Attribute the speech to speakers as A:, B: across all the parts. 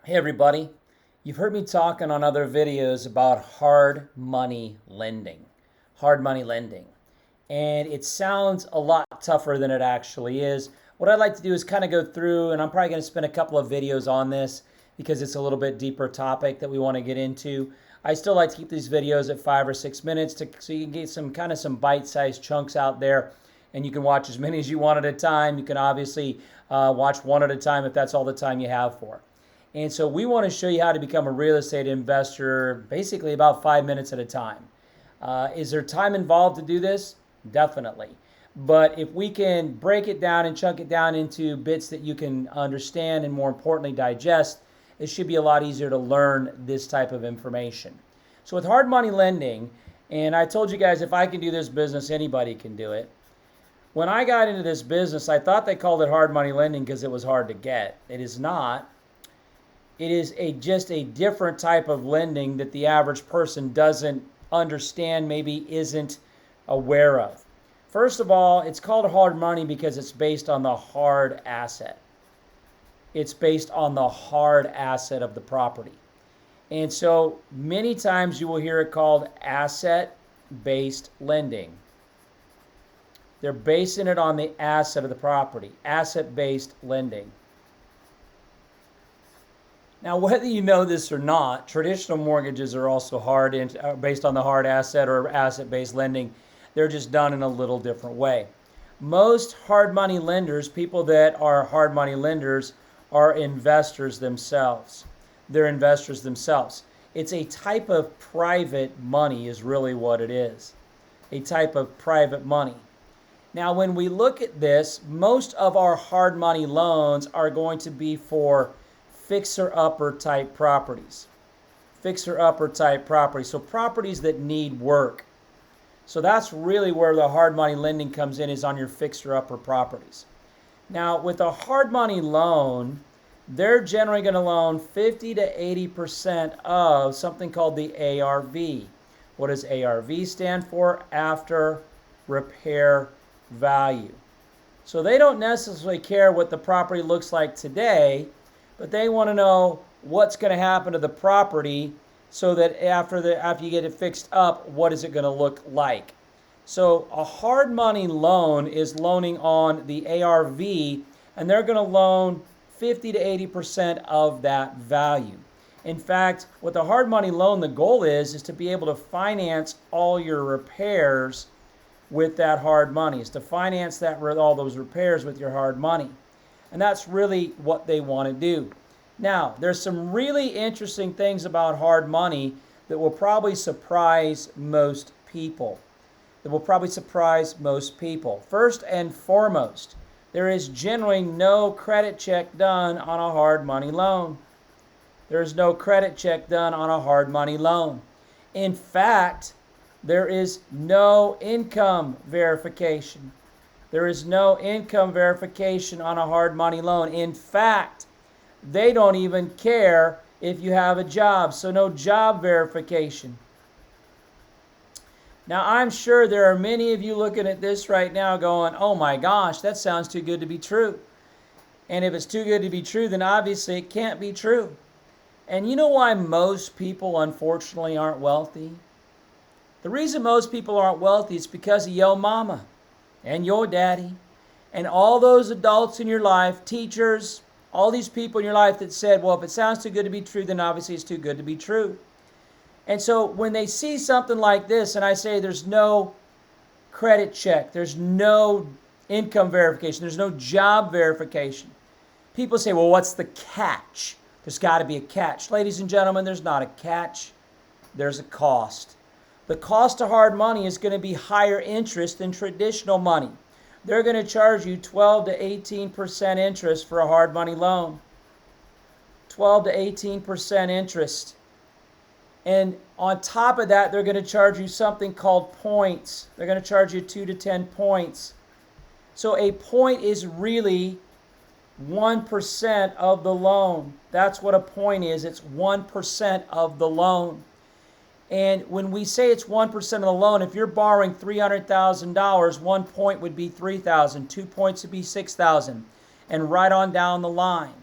A: Hey everybody, you've heard me talking on other videos about hard money lending. Hard money lending. And it sounds a lot tougher than it actually is. What I'd like to do is kind of go through, and I'm probably going to spend a couple of videos on this because it's a little bit deeper topic that we want to get into. I still like to keep these videos at 5 or 6 minutes so you can get some bite-sized chunks out there, and you can watch as many as you want at a time. You can obviously watch one at a time if that's all the time you have for. And so we want to show you how to become a real estate investor basically about 5 minutes at a time. Is there time involved to do this? Definitely. But if we can break it down and chunk it down into bits that you can understand and more importantly digest, it should be a lot easier to learn this type of information. So with hard money lending, and I told you guys if I can do this business, anybody can do it. When I got into this business, I thought they called it hard money lending because it was hard to get. It is not. It is just a different type of lending that the average person doesn't understand, maybe isn't aware of. First of all, it's called hard money because it's based on the hard asset. It's based on the hard asset of the property. And so many times you will hear it called asset-based lending. They're basing it on the asset of the property, asset-based lending. Now, whether you know this or not, traditional mortgages are also based on the hard asset or asset-based lending. They're just done in a little different way. Most hard money lenders, people that are hard money lenders, are investors themselves. They're investors themselves. It's a type of private money is really what it is. A type of private money. Now, when we look at this, most of our hard money loans are going to be for fixer-upper type properties. Fixer-upper type properties. So properties that need work. So that's really where the hard money lending comes in, is on your fixer-upper properties. Now, with a hard money loan, they're generally going to loan 50 to 80% of something called the ARV. What does ARV stand for? After repair value. So they don't necessarily care what the property looks like today, but they want to know what's going to happen to the property so that after you get it fixed up, what is it going to look like? So a hard money loan is loaning on the ARV, and they're going to loan 50 to 80% of that value. In fact, with a hard money loan, the goal is to be able to finance all your repairs with that hard money, is to finance all those repairs with your hard money. And that's really what they want to do. Now, there's some really interesting things about hard money that will probably surprise most people. First and foremost, there is generally no credit check done on a hard money loan. There is no credit check done on a hard money loan. In fact, there is no income verification. There is no income verification on a hard money loan. In fact, they don't even care if you have a job, so no job verification. Now, I'm sure there are many of you looking at this right now going, oh my gosh, that sounds too good to be true. And if it's too good to be true, then obviously it can't be true. And you know why most people, unfortunately, aren't wealthy? The reason most people aren't wealthy is because of your mama and your daddy and all those adults in your life, teachers, all these people in your life that said, well, if it sounds too good to be true, then obviously it's too good to be true. And so when they see something like this, and I say there's no credit check, there's no income verification, there's no job verification, people say, well, what's the catch? There's got to be a catch. Ladies and gentlemen, there's not a catch. There's a cost. The cost of hard money is going to be higher interest than traditional money. They're going to charge you 12 to 18% interest for a hard money loan. 12 to 18% interest. And on top of that, they're going to charge you something called points. They're going to charge you 2 to 10 points. So a point is really 1% of the loan. That's what a point is. It's 1% of the loan. And when we say it's 1% of the loan, if you're borrowing $300,000, 1 point would be $3,000, 2 points would be $6,000, and right on down the line.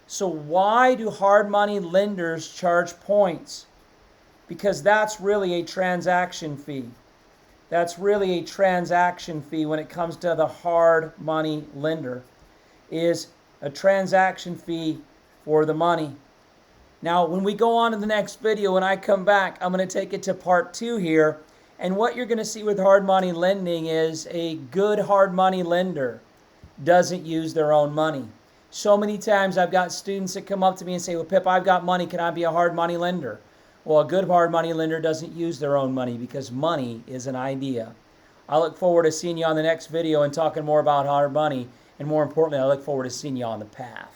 A: So why do hard money lenders charge points? Because that's really a transaction fee. That's really a transaction fee when it comes to the hard money lender, is a transaction fee for the money. Now, when we go on to the next video, when I come back, I'm going to take it to part 2 here. And what you're going to see with hard money lending is a good hard money lender doesn't use their own money. So many times I've got students that come up to me and say, well, Pip, I've got money. Can I be a hard money lender? Well, a good hard money lender doesn't use their own money because money is an idea. I look forward to seeing you on the next video and talking more about hard money. And more importantly, I look forward to seeing you on the path.